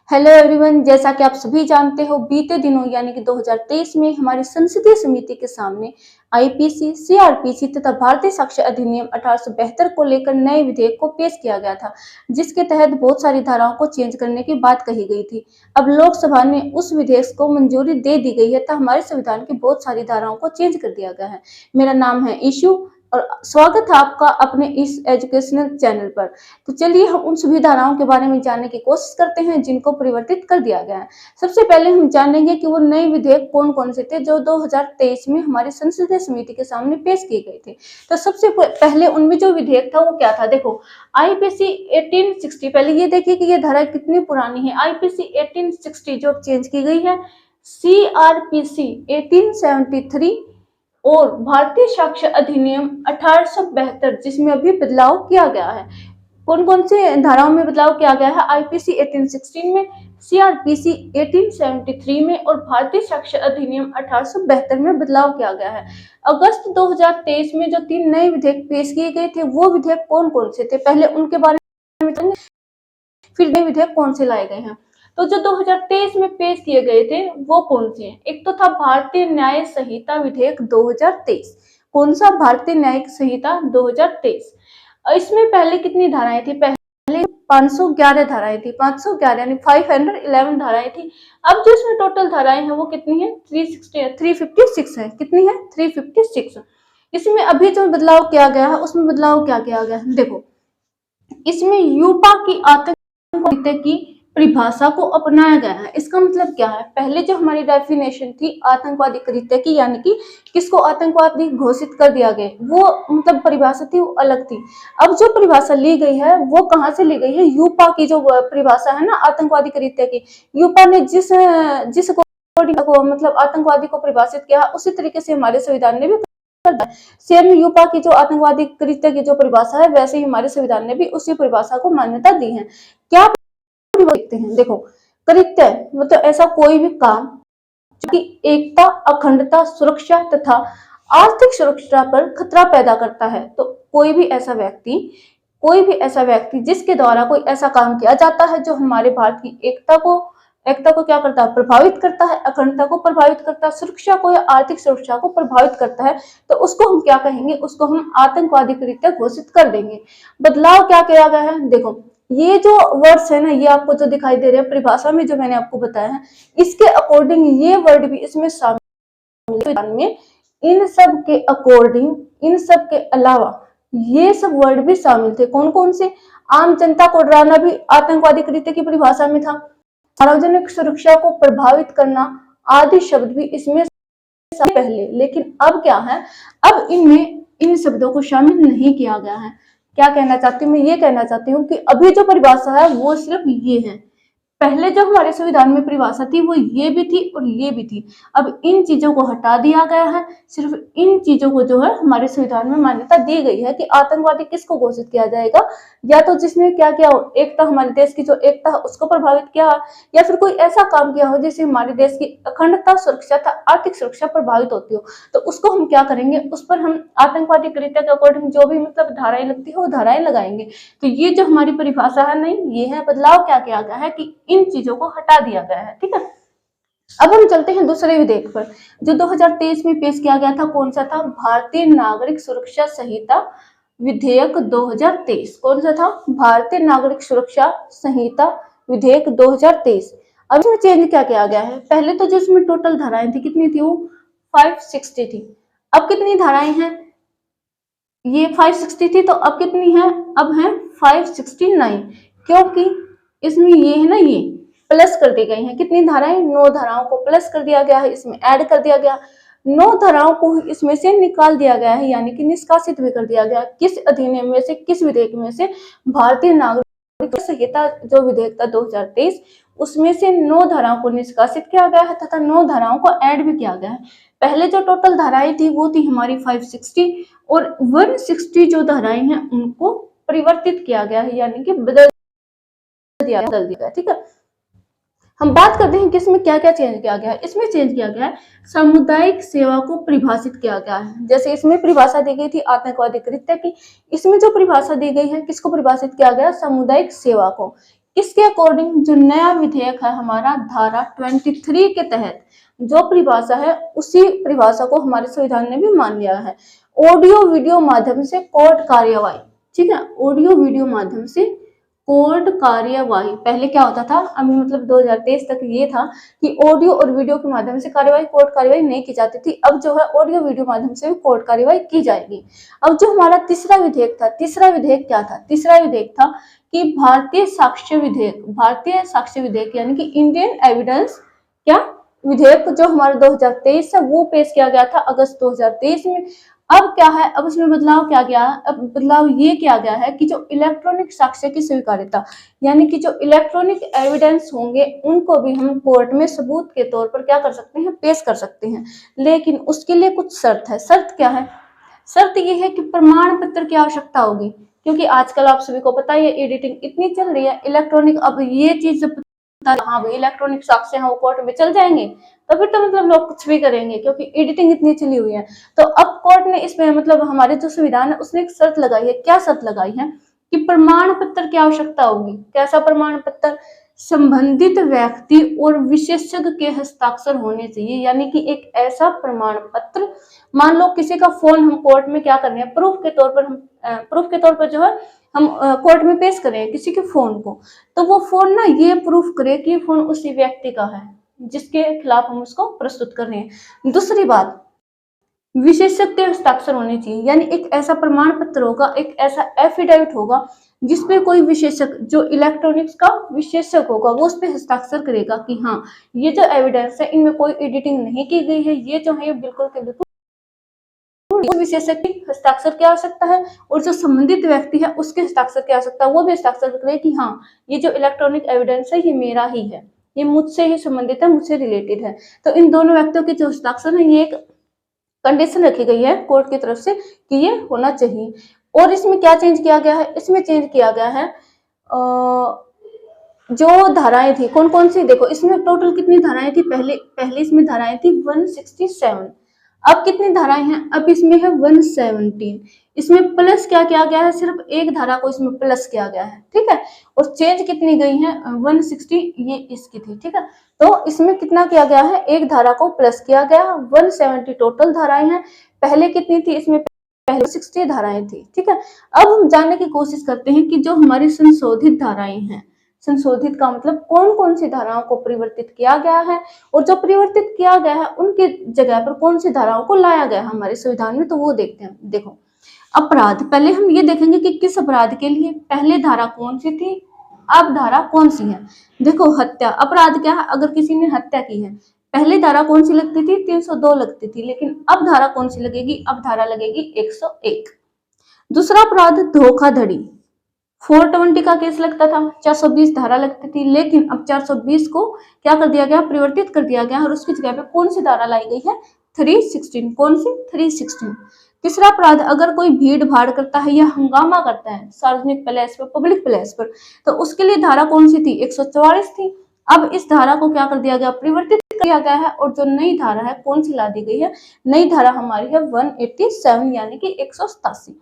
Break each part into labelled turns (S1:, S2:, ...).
S1: Hello everyone, जैसा कि आप सभी जानते हो बीते दिनों यानी कि 2023 में हमारी संसदीय समिति के सामने आईपीसी, सीआरपीसी तथा भारतीय साक्ष्य अधिनियम 1872 को लेकर नए विधेयक को पेश किया गया था, जिसके तहत बहुत सारी धाराओं को चेंज करने की बात कही गई थी। अब लोकसभा ने उस विधेयक को मंजूरी दे दी गई है तथा हमारे संविधान की बहुत सारी धाराओं को चेंज कर दिया गया है। मेरा नाम है ईशु और स्वागत है आपका अपने इस एजुकेशनल चैनल पर। तो चलिए हम उन सभी धाराओं के बारे में जानने की कोशिश करते हैं जिनको परिवर्तित कर दिया गया है। सबसे पहले हम जानेंगे कि वो नए विधेयक कौन कौन से थे जो 2023 में हमारी संसदीय समिति के सामने पेश किए गए थे। तो सबसे पहले उनमें जो विधेयक था वो क्या था, देखो आईपीसी 1860। पहले ये देखिए कि ये धारा कितनी पुरानी है। आईपीसी 1860 जो चेंज की गई है, सीआरपीसी 1873 और भारतीय साक्ष्य अधिनियम 1872 जिसमें अभी बदलाव किया गया है। कौन कौन से धाराओं में बदलाव किया गया है? आईपीसी 1816 में, सीआरपीसी 1873 में और भारतीय साक्ष्य अधिनियम 1872 में बदलाव किया गया है। अगस्त 2023 में जो 3 नए विधेयक पेश किए गए थे वो विधेयक कौन कौन से थे, पहले उनके बारे में जानेंगे, फिर नए विधेयक कौन से लाए गए हैं। तो जो 2023 में पेश किए गए थे वो कौन से हैं? एक तो था भारतीय न्याय संहिता विधेयक 2023। कौन सा? भारतीय न्यायिक संहिता 2023। इसमें पहले कितनी धाराएं थी? पहले 511 धाराएं थी, 511 यानी 511 धाराएं थी। अब जो इसमें टोटल धाराएं हैं वो कितनी है? 356 है। कितनी है? 356। इसमें अभी जो बदलाव किया गया है उसमें बदलाव क्या किया गया है, देखो इसमें यूपा की आतंकवादी की परिभाषा को अपनाया गया है। इसका मतलब क्या है? पहले जो हमारी डेफिनेशन थी आतंकवादी कृत्य की, यानी कि किसको आतंकवादी घोषित कर दिया गया, वो मतलब परिभाषा थी वो अलग थी। अब जो परिभाषा ली गई है वो कहाँ से ली गई है? यूपा की जो परिभाषा है ना आतंकवादी कृत्य की, यूपा ने जिस जिस को मतलब आतंकवादी को परिभाषित किया उसी तरीके से हमारे संविधान ने भी सेम यूपा की जो आतंकवादी कृत्य की जो परिभाषा है वैसे ही हमारे संविधान ने भी उसी परिभाषा को मान्यता दी है। क्या देखते हैं, देखो कृत्य मतलब ऐसा कोई भी काम जो कि एकता, अखंडता, सुरक्षा तथा आर्थिक सुरक्षा पर खतरा पैदा करता है। तो कोई भी ऐसा व्यक्ति जिसके द्वारा कोई ऐसा काम किया जाता है जो हमारे भारत की एकता को क्या करता है? प्रभावित करता है, अखंडता को प्रभावित करता है, सुरक्षा को या आर्थिक सुरक्षा को प्रभावित करता है, तो उसको हम क्या कहेंगे? उसको हम आतंकवादी कृत्य घोषित कर देंगे। बदलाव क्या किया गया है? देखो ये जो वर्ड्स है ना, ये आपको जो दिखाई दे रहे हैं परिभाषा में जो मैंने आपको बताया है, इसके अकॉर्डिंग ये वर्ड भी इसमें शामिल में, इन सब के अकॉर्डिंग, इन सब के अलावा ये सब वर्ड भी शामिल थे। कौन कौन से? आम जनता को डराना भी आतंकवादी कृत्य की परिभाषा में था, सार्वजनिक सुरक्षा को प्रभावित करना आदि शब्द भी इसमें पहले। लेकिन अब क्या है? अब इनमें इन शब्दों को शामिल नहीं किया गया है। क्या कहना चाहती हूँ मैं? ये कहना चाहती हूँ कि अभी जो परिभाषा है वो सिर्फ ये है। पहले जो हमारे संविधान में परिभाषा थी वो ये भी थी और ये भी थी। अब इन चीजों को हटा दिया गया है, सिर्फ इन चीजों को जो है हमारे संविधान में मान्यता दी गई है कि आतंकवादी किसको घोषित किया जाएगा? या तो जिसने क्या किया हो, एकता, हमारे देश की जो एकता है उसको प्रभावित किया, या फिर कोई ऐसा काम किया हो जिससे हमारे देश की अखंडता, सुरक्षा तथा आर्थिक सुरक्षा प्रभावित होती हो, तो उसको हम क्या करेंगे? उस पर हम आतंकवादी कृत्य के अकॉर्डिंग जो भी मतलब धाराएं लगती है वो धाराएं लगाएंगे। तो ये जो हमारी परिभाषा है नहीं, ये है बदलाव क्या किया गया है कि इन चीजों को हटा दिया गया है। ठीक है, अब हम चलते हैं दूसरे विधेयक पर जो 2023 में पेश किया गया था। कौन सा था? भारतीय नागरिक सुरक्षा संहिता विधेयक 2023। कौन सा था? भारतीय नागरिक सुरक्षा संहिता विधेयक 2023। अब इसमें चेंज क्या किया गया है? पहले तो जो इसमें टोटल धाराएं थी कितनी थी? वो 560 थी। अब कितनी धाराएं हैं? ये 560 थी, तो अब कितनी है? अब है 569, क्योंकि इसमें ये है ना, ये प्लस कर दी गई है। कितनी धाराएं? 9 धाराओं को प्लस कर दिया गया है, इसमें ऐड कर दिया गया। 9 धाराओं को इसमें से निकाल दिया गया है, यानी कि निष्कासित भी कर दिया गया। किस अधिनियम में से, किस विधेयक में से? भारतीय नागरिक संहिता जो विधेयक था 2023, उसमें से 9 धाराओं को निष्कासित किया गया है तथा 9 धाराओं को ऐड भी किया गया है। पहले जो टोटल धाराएं थी वो थी हमारी 560 और 160 जो धाराएं हैं उनको परिवर्तित किया गया है, यानी कि बदल दिया गया। ठीक है, हम बात करते हैं कि इसमें क्या क्या चेंज किया गया है। इसमें चेंज किया गया है सामुदायिक सेवा को परिभाषित किया गया है। जैसे इसमें परिभाषा दी गई थी आतंकवादी कृत्य की, इसमें जो परिभाषा दी गई है किसको परिभाषित किया गया? सामुदायिक सेवा को। किसके अकॉर्डिंग? जो नया विधेयक है हमारा धारा 23 के तहत जो परिभाषा है उसी परिभाषा को हमारे संविधान ने भी मान लिया है। ऑडियो वीडियो माध्यम से कोर्ट कार्यवाही, ठीक है, ऑडियो वीडियो माध्यम से कोर्ट कार्यवाही। पहले क्या होता था, अभी मतलब 2023 तक ये था कि ऑडियो और वीडियो के माध्यम से कार्यवाही, कोर्ट कार्यवाही नहीं की जाती थी। अब जो है ऑडियो वीडियो माध्यम से भी कोर्ट कार्यवाही की जाएगी। अब जो हमारा तीसरा विधेयक था, तीसरा विधेयक क्या था? तीसरा विधेयक था कि भारतीय साक्ष्य विधेयक, भारतीय साक्ष्य विधेयक यानी कि इंडियन एविडेंस क्या विधेयक जो हमारा 2023 है वो पेश किया गया था अगस्त 2023 में। अब क्या है, अब इसमें बदलाव क्या गया है? अब बदलाव ये किया गया है कि जो इलेक्ट्रॉनिक साक्ष्य की स्वीकार्यता यानी कि जो इलेक्ट्रॉनिक एविडेंस होंगे उनको भी हम कोर्ट में सबूत के तौर पर क्या कर सकते हैं? पेश कर सकते हैं। लेकिन उसके लिए कुछ शर्त है। शर्त क्या है? शर्त ये है कि प्रमाण पत्र की आवश्यकता होगी, क्योंकि आजकल आप सभी को पता है एडिटिंग इतनी चल रही है इलेक्ट्रॉनिक। अब ये चीज जब हाँ भाई इलेक्ट्रॉनिक साक्ष्य हैं वो कोर्ट में चल जाएंगे तो फिर तो मतलब लोग कुछ भी करेंगे, क्योंकि एडिटिंग इतनी चली हुई है। तो अब कोर्ट ने इसमें मतलब हमारे जो संविधान है उसने एक शर्त लगाई है। क्या शर्त लगाई है? कि प्रमाण पत्र की आवश्यकता होगी। कैसा प्रमाण पत्र? संबंधित व्यक्ति और विशेषज्ञ के हस्ताक्षर होने चाहिए, यानी कि एक ऐसा प्रमाण पत्र, मान लो किसी का फोन हम कोर्ट में क्या करने हैं, प्रूफ के तौर पर, हम प्रूफ के तौर पर जो है हम कोर्ट में पेश करें किसी के फोन को, तो वो फोन ना ये प्रूफ करे कि फोन उसी व्यक्ति का है जिसके खिलाफ हम उसको प्रस्तुत कर रहे हैं। दूसरी बात, विशेषज्ञ के हस्ताक्षर होने चाहिए, यानी एक ऐसा प्रमाण पत्र होगा, एक ऐसा एफिडेविट होगा जिसपे कोई विशेषज्ञ, जो इलेक्ट्रॉनिक्स का विशेषज्ञ होगा, वो उस पे हस्ताक्षर करेगा कि हाँ ये जो एविडेंस है इनमें कोई एडिटिंग नहीं की गई है, ये जो है बिल्कुल के बिल्कुल। विशेषज्ञ हस्ताक्षर की आवश्यकता है और जो संबंधित व्यक्ति है उसके हस्ताक्षर की आवश्यकता है, वो भी हस्ताक्षर करे कि हाँ ये जो इलेक्ट्रॉनिक एविडेंस है ये मेरा ही है, ये मुझसे ही संबंधित है, मुझसे रिलेटेड है। तो इन दोनों व्यक्तियों के जो हस्ताक्षर है ये एक कंडीशन रखी गई है कोर्ट की तरफ से कि ये होना चाहिए। और इसमें क्या चेंज किया गया है? इसमें चेंज किया गया है जो धाराएं थी, कौन कौन सी, देखो इसमें टोटल कितनी धाराएं थी? पहले इसमें धाराएं थी 167, अब कितनी धाराएं हैं? अब इसमें है 117। इसमें प्लस क्या किया गया है? सिर्फ एक धारा को इसमें प्लस किया गया है, ठीक है। और चेंज कितनी गई है? 160 ये इसकी थी, ठीक है। तो इसमें कितना किया गया है? एक धारा को प्लस किया गया। 170 टोटल धाराएं हैं, पहले कितनी थी? इसमें पहले 60 धाराएं थी, ठीक है। अब हम जानने की कोशिश करते हैं कि जो हमारी संशोधित धाराएं हैं, संशोधित का मतलब कौन कौन सी धाराओं को परिवर्तित किया गया है और जो परिवर्तित किया गया है उनके जगह पर कौन सी धाराओं को लाया गया है हमारे संविधान में, तो वो देखते हैं। देखो अपराध, पहले हम ये देखेंगे कि किस अपराध के लिए पहले धारा कौन सी थी, अब धारा कौन सी है। देखो हत्या अपराध क्या है? अगर किसी ने हत्या की है, पहले धारा कौन सी लगती थी? 302 लगती थी, लेकिन अब धारा कौन सी लगेगी? अब धारा लगेगी 101। दूसरा अपराध धोखाधड़ी, 420 का केस लगता था, 420 धारा लगती थी, लेकिन अब 420 को क्या कर दिया गया? परिवर्तित कर दिया गया और उसकी जगह पे कौन सी धारा लाई गई है? 316। कौन सी? 316। तीसरा अपराध, अगर कोई भीड़ भाड़ करता है या हंगामा करता है सार्वजनिक प्लेस पर, पब्लिक प्लेस पर, तो उसके लिए धारा कौन सी थी? 144 थी। अब इस धारा को क्या कर दिया गया? परिवर्तित किया गया है और जो नई धारा है कौन सी ला दी गई है? नई धारा हमारी है 187 यानी कि 187।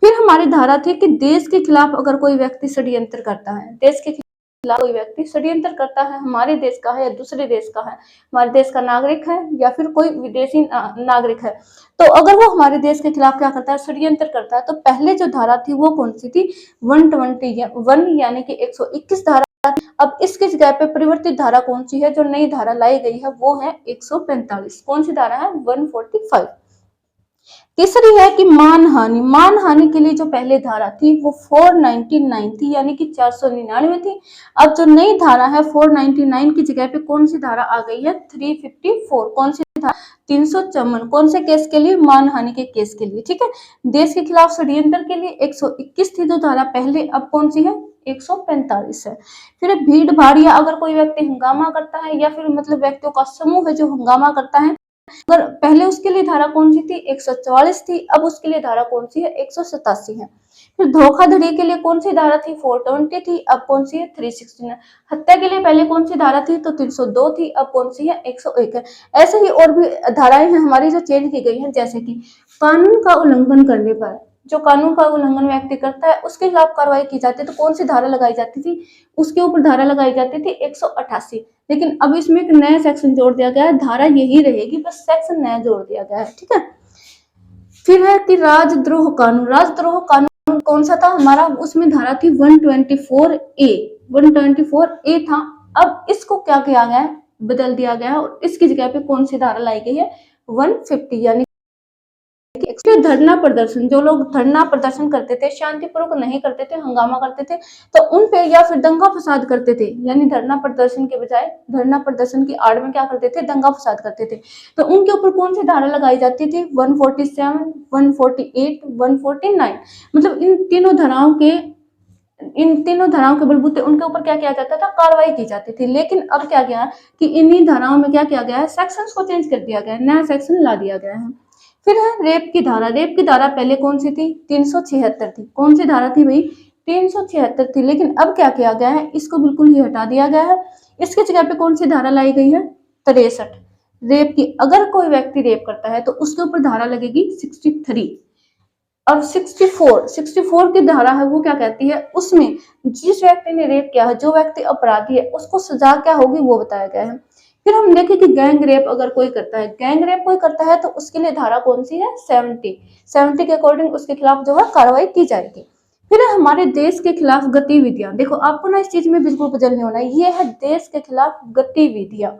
S1: फिर हमारी धारा थी कि देश के खिलाफ अगर कोई व्यक्ति षड्यंत्र करता है, देश के खिलाफ कोई व्यक्ति षड्यंत्र करता है, हमारे देश का है या दूसरे देश का है, हमारे देश का नागरिक है या फिर कोई विदेशी नागरिक है, तो अगर वो हमारे देश के खिलाफ क्या करता है? षड्यंत्र करता है, तो पहले जो धारा थी वो कौन सी थी? 121 यानी कि 121 धारा। अब इसकी जगह पे परिवर्तित धारा कौन सी है? जो नई धारा लाई गई है वो है 145। कौन सी धारा है? 145। तीसरी है कि मानहानि, मानहानि के लिए जो पहले धारा थी वो 499 थी यानी कि 499 थी। अब जो नई धारा है 499 की जगह पे कौन सी धारा आ गई है? 354। कौन सी धारा? 354। कौन से केस के लिए? मानहानि के केस के लिए, ठीक है। देश के खिलाफ षड्यंत्र के लिए 121 थी जो धारा पहले, अब कौन सी है? 145 है। फिर भीड़ भाड़ या अगर कोई व्यक्ति हंगामा करता है या फिर मतलब व्यक्तियों का समूह है जो हंगामा करता है, अगर पहले उसके लिए धारा कौन सी थी? 144 थी, अब उसके लिए धारा कौन सी है? 187 है। फिर धोखाधड़ी के लिए कौन सी धारा थी? 420 थी, अब कौन सी है? 316 है। हत्या के लिए पहले कौन सी धारा थी? तो 302 थी, अब कौन सी है? 101 है। ऐसे ही और भी धाराएं हैं हमारी जो चेंज की गई हैं, जैसे कि कानून का उल्लंघन करने पर, जो कानून का उल्लंघन व्यक्ति करता है उसके खिलाफ कार्रवाई की जाती है। तो कौन सी धारा लगाई जाती थी, उसके ऊपर धारा लगाई जाती थी 188। लेकिन अब इसमें एक नया सेक्शन जोड़ दिया गया है, धारा यही रहेगी, बस सेक्शन नया जोड़ दिया गया है, ठीक है। फिर है कि राजद्रोह कानून। राजद्रोह कानून कौन सा था हमारा, उसमें धारा थी 124A। 124A था। अब इसको क्या किया गया है, बदल दिया गया है और इसकी जगह पे कौन सी धारा लाई गई है, 150। यानी धरना प्रदर्शन, जो लोग धरना प्रदर्शन करते थे, शांतिपूर्वक नहीं करते थे, हंगामा करते थे, तो उन पे या फिर दंगा फसाद करते थे, यानी धरना प्रदर्शन के बजाय धरना प्रदर्शन की आड़ में क्या करते थे, दंगा फसाद करते थे, तो उनके ऊपर कौन सी धारा लगाई जाती थी, 147, 148, 149। मतलब इन तीनों धाराओं के बलबूते उनके ऊपर क्या किया जाता था, कार्रवाई की जाती थी। लेकिन अब क्या किया कि इन्हीं धाराओं में क्या किया गया है, सेक्शंस को चेंज कर दिया गया है, नया सेक्शन ला दिया गया है। फिर है रेप की धारा। रेप की धारा पहले कौन सी थी, 376 थी। कौन सी धारा थी भाई, 376 थी। लेकिन अब क्या किया गया है, इसको बिल्कुल ही हटा दिया गया है। इसकी जगह पे कौन सी धारा लाई गई है, 63 रेप की। अगर कोई व्यक्ति रेप करता है तो उसके ऊपर धारा लगेगी 63। और 64 की धारा है वो क्या कहती है, उसमें जिस व्यक्ति ने रेप किया है, जो व्यक्ति अपराधी है, उसको सजा क्या होगी वो बताया गया है। फिर हम देखें कि गैंग रेप अगर कोई करता है, गैंग रेप कोई करता है तो उसके लिए धारा कौन सी है, 70 के अकॉर्डिंग उसके खिलाफ जो है कार्रवाई की जाएगी। फिर हमारे देश के खिलाफ गतिविधियां। देखो आपको ना इस चीज में बिल्कुल बदल नहीं होना, ये है देश के खिलाफ गतिविधियां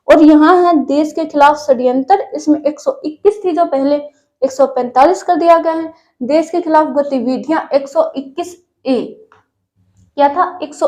S1: और यहाँ है देश के खिलाफ षड्यंत्र। इसमें 121 थी जो पहले 145 कर दिया गया है। देश के खिलाफ गतिविधियां 121A क्या था, 100।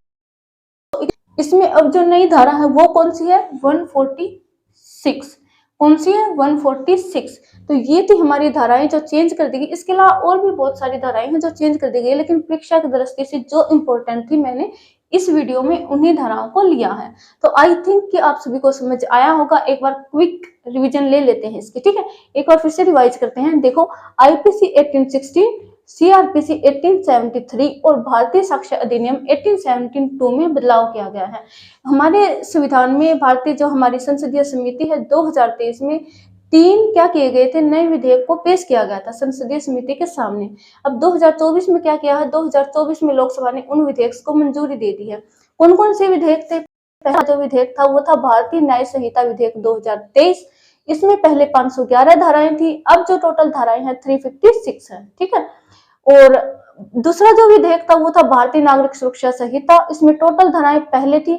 S1: इसमें अब जो नई धारा है वो कौन सी है, 146। कौन सी है, 146। तो ये थी हमारी धाराएं जो चेंज कर दी गई। इसके अलावा और भी बहुत सारी धाराएं हैं जो चेंज कर दी गई, लेकिन परीक्षा की दृष्टि से जो इम्पोर्टेंट थी मैंने इस वीडियो में उन्हीं धाराओं को लिया है। तो आई थिंक कि आप सभी को समझ आया होगा। एक बार क्विक रिवीजन ले लेते हैं इसकी, ठीक है। एक बार फिर से रिवाइज करते हैं। देखो आईपीसी 1860, सीआरपीसी 1873 और भारतीय साक्ष्य अधिनियम 1872 में बदलाव किया गया है। हमारे संविधान में भारतीय जो हमारी संसदीय समिति है 2023 में 3 क्या किए गए थे, नए विधेयक को पेश किया गया था संसदीय समिति के सामने। अब 2024 में क्या किया है, 2024 में लोकसभा ने उन विधेयक को मंजूरी दे दी है। कौन कौन से विधेयक थे, पहला जो विधेयक था वो था भारतीय न्याय संहिता विधेयक 2023। इसमें पहले 511 धाराएं थी, अब जो टोटल धाराएं हैं 356 है, ठीक है। और दूसरा जो विधेयक था वो था भारतीय नागरिक सुरक्षा संहिता। इसमें टोटल धाराएं पहले थी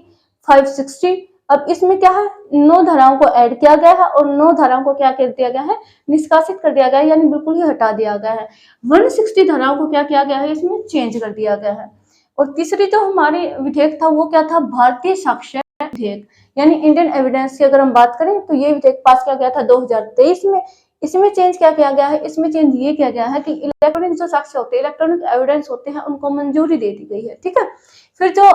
S1: 560, अब इसमें क्या है 9 धाराओं को ऐड किया गया है और 9 धाराओं को क्या कर दिया गया है, निष्कासित कर दिया गया है, यानी बिल्कुल ही हटा दिया गया है। 160 धाराओं को क्या किया गया है, इसमें चेंज कर दिया गया है। और तीसरी जो हमारी विधेयक था वो क्या था, भारतीय साक्ष्य विधेयक, यानी इंडियन एविडेंस की अगर हम बात करें तो ये विधेयक पास किया गया था 2023 में। इसमें चेंज क्या किया गया है, इसमें चेंज ये किया गया है कि इलेक्ट्रॉनिक जो साक्ष्य होते हैं, इलेक्ट्रॉनिक एविडेंस होते हैं, उनको मंजूरी दे दी गई है, ठीक है। फिर जो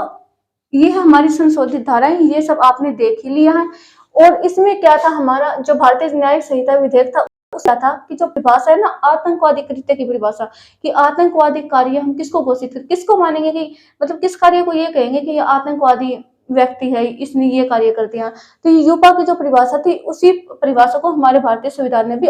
S1: ये है हमारी संशोधित धाराएं, ये सब आपने देख ही लिया है। और इसमें क्या था, हमारा जो भारतीय न्यायिक संहिता विधेयक था उसका था कि जो परिभाषा है ना आतंकवादी कृत्य की परिभाषा, कि आतंकवादी कार्य हम किसको घोषित कर, किसको मानेंगे कि मतलब किस कार्य को ये कहेंगे कि ये आतंकवादी व्यक्ति है, इसने ये कार्य कर दिया। तो ये यूपा की जो परिभाषा थी उसी परिभाषा को हमारे भारतीय संविधान ने भी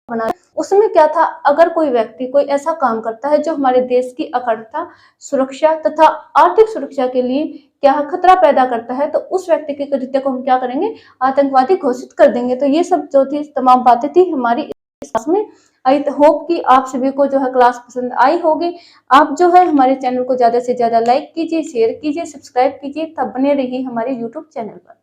S1: बनाया। उसमें क्या था, अगर कोई व्यक्ति कोई ऐसा काम करता है जो हमारे देश की अखंडता, सुरक्षा तथा आर्थिक सुरक्षा के लिए क्या खतरा पैदा करता है, तो उस व्यक्ति के कृत्य को हम क्या करेंगे, आतंकवादी घोषित कर देंगे। तो ये सब जो थी तमाम बातें थी हमारी इस क्लास में। आई होप कि आप सभी को जो है क्लास पसंद आई होगी। आप जो है हमारे चैनल को ज्यादा से ज्यादा लाइक कीजिए, शेयर कीजिए, सब्सक्राइब कीजिए, तब बने रहिए हमारे यूट्यूब चैनल पर।